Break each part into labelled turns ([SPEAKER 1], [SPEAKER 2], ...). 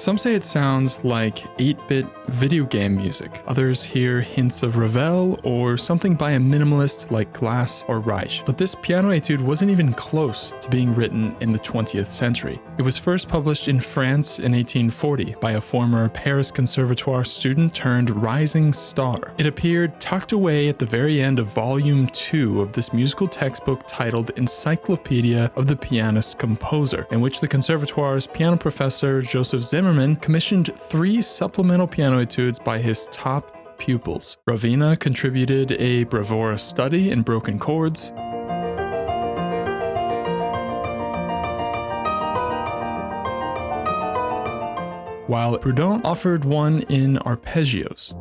[SPEAKER 1] Some say it sounds like 8-bit video game music. Others hear hints of Ravel or something by a minimalist like Glass or Reich. But this piano etude wasn't even close to being written in the 20th century. It was first published in France in 1840 by a former Paris Conservatoire student turned rising star. It appeared tucked away at the very end of Volume 2 of this musical textbook titled Encyclopédie of the Pianist-Composeur, in which the Conservatoire's piano professor Joseph Zimmermann commissioned 3 supplemental piano etudes by his top pupils. Ravina contributed a bravura study in broken chords, while Prudhon offered one in arpeggios.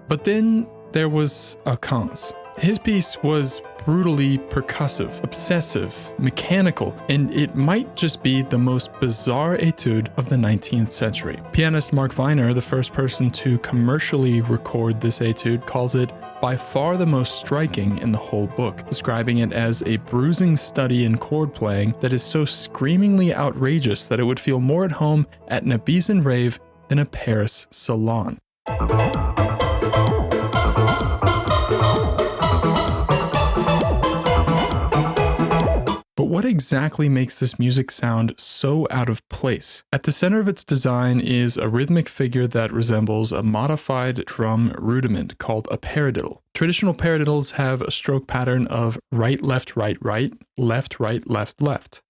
[SPEAKER 1] But then there was Alkan's. His piece was brutally percussive, obsessive, mechanical, and it might just be the most bizarre etude of the 19th century. Pianist Mark Weiner, the first person to commercially record this etude, calls it by far the most striking in the whole book, describing it as a bruising study in chord playing that is so screamingly outrageous that it would feel more at home at an Ibiza rave than a Paris salon. But what exactly makes this music sound so out of place? At the center of its design is a rhythmic figure that resembles a modified drum rudiment called a paradiddle. Traditional paradiddles have a stroke pattern of right, left, right, right, left, right, left, left.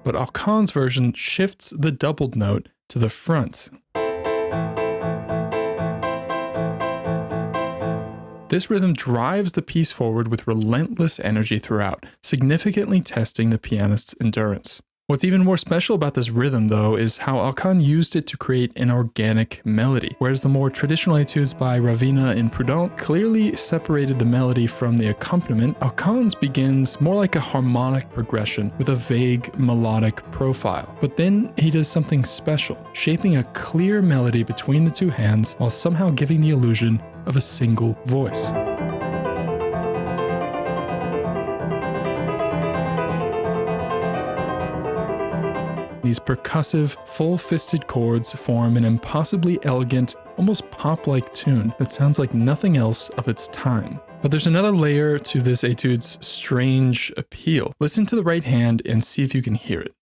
[SPEAKER 1] But Alkan's version shifts the doubled note to the front. This rhythm drives the piece forward with relentless energy throughout, significantly testing the pianist's endurance. What's even more special about this rhythm, though, is how Alkan used it to create an organic melody, whereas the more traditional etudes by Ravina and Prudhon clearly separated the melody from the accompaniment. Alkan's begins more like a harmonic progression with a vague melodic profile. But then he does something special, shaping a clear melody between the two hands while somehow giving the illusion of a single voice. These percussive, full-fisted chords form an impossibly elegant, almost pop-like tune that sounds like nothing else of its time. But there's another layer to this etude's strange appeal. Listen to the right hand and see if you can hear it.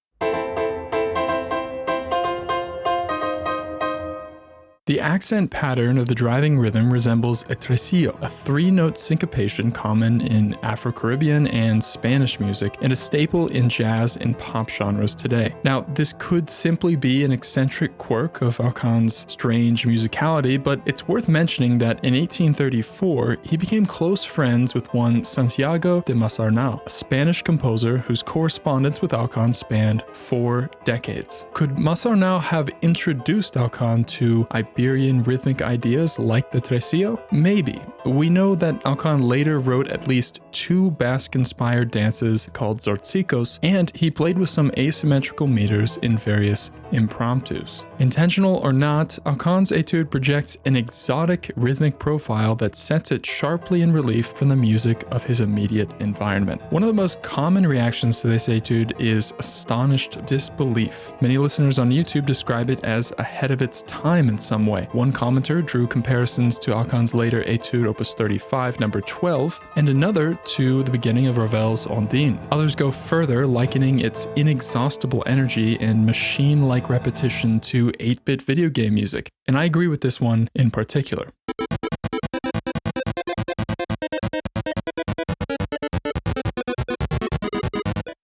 [SPEAKER 1] The accent pattern of the driving rhythm resembles a tresillo, a 3-note syncopation common in Afro-Caribbean and Spanish music, and a staple in jazz and pop genres today. Now, this could simply be an eccentric quirk of Alkan's strange musicality, but it's worth mentioning that in 1834, he became close friends with one Santiago de Masarnau, a Spanish composer whose correspondence with Alkan spanned 4 decades. Could Masarnau have introduced Alkan to Iberian rhythmic ideas like the tresillo? Maybe. We know that Alkan later wrote at least 2 Basque-inspired dances called zortzikos, and he played with some asymmetrical meters in various impromptus. Intentional or not, Alkan's etude projects an exotic rhythmic profile that sets it sharply in relief from the music of his immediate environment. One of the most common reactions to this etude is astonished disbelief. Many listeners on YouTube describe it as ahead of its time in some way. One commenter drew comparisons to Alkan's later Etude Opus 35, number 12, and another to the beginning of Ravel's Ondine. Others go further, likening its inexhaustible energy and machine-like repetition to 8-bit video game music, and I agree with this one in particular.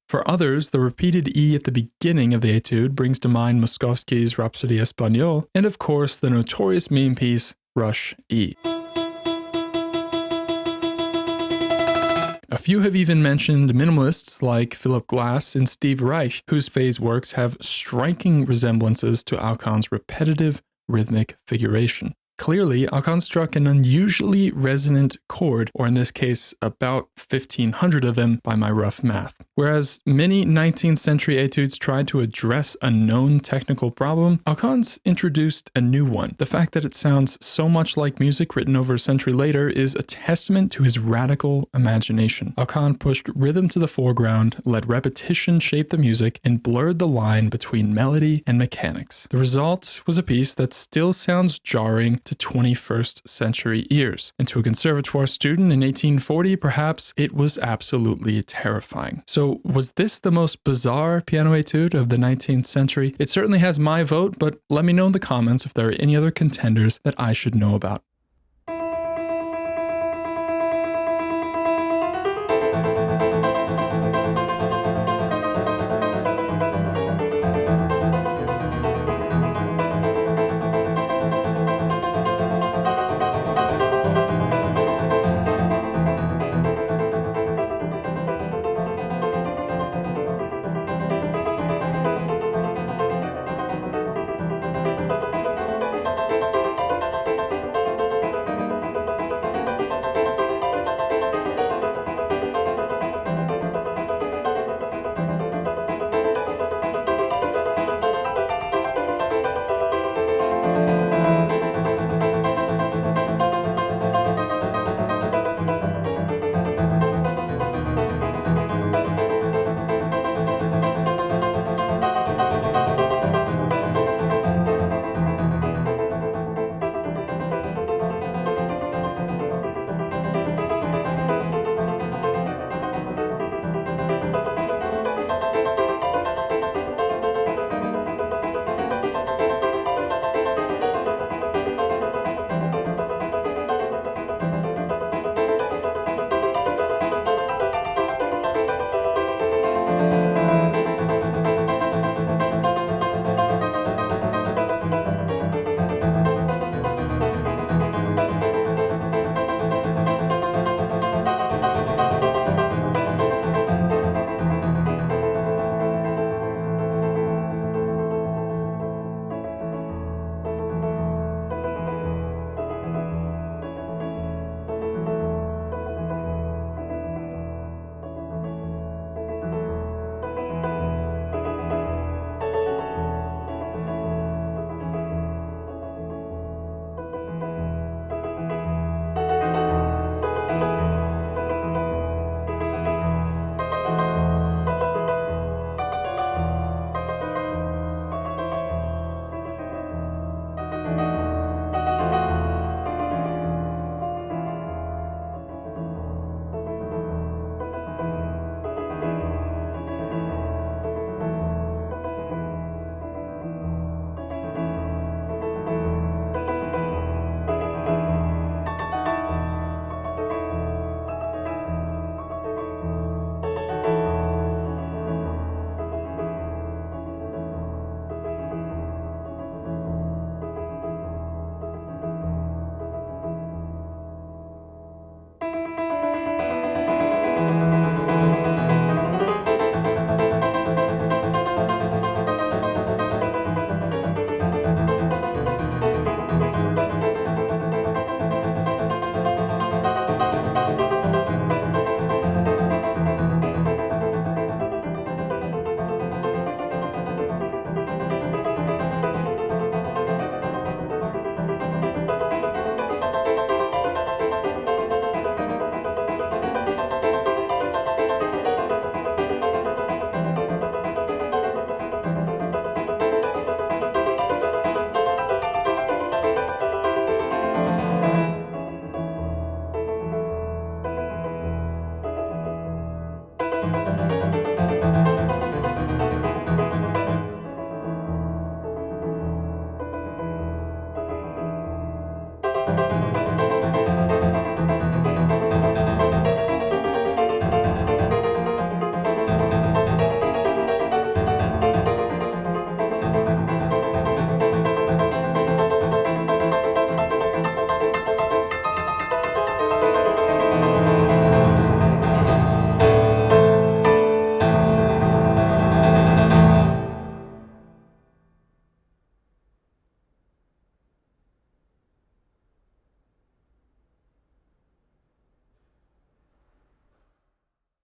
[SPEAKER 1] For others, the repeated E at the beginning of the etude brings to mind Moszkowski's Rhapsody Espagnole, and of course the notorious meme piece, Rush E. A few have even mentioned minimalists like Philip Glass and Steve Reich, whose phase works have striking resemblances to Alkan's repetitive rhythmic figuration. Clearly, Alkan struck an unusually resonant chord, or in this case, about 1,500 of them by my rough math. Whereas many 19th century etudes tried to address a known technical problem, Alkan's introduced a new one. The fact that it sounds so much like music written over a century later is a testament to his radical imagination. Alkan pushed rhythm to the foreground, let repetition shape the music, and blurred the line between melody and mechanics. The result was a piece that still sounds jarring to 21st century ears. And to a conservatoire student in 1840, perhaps it was absolutely terrifying. So was this the most bizarre piano etude of the 19th century? It certainly has my vote, but let me know in the comments if there are any other contenders that I should know about.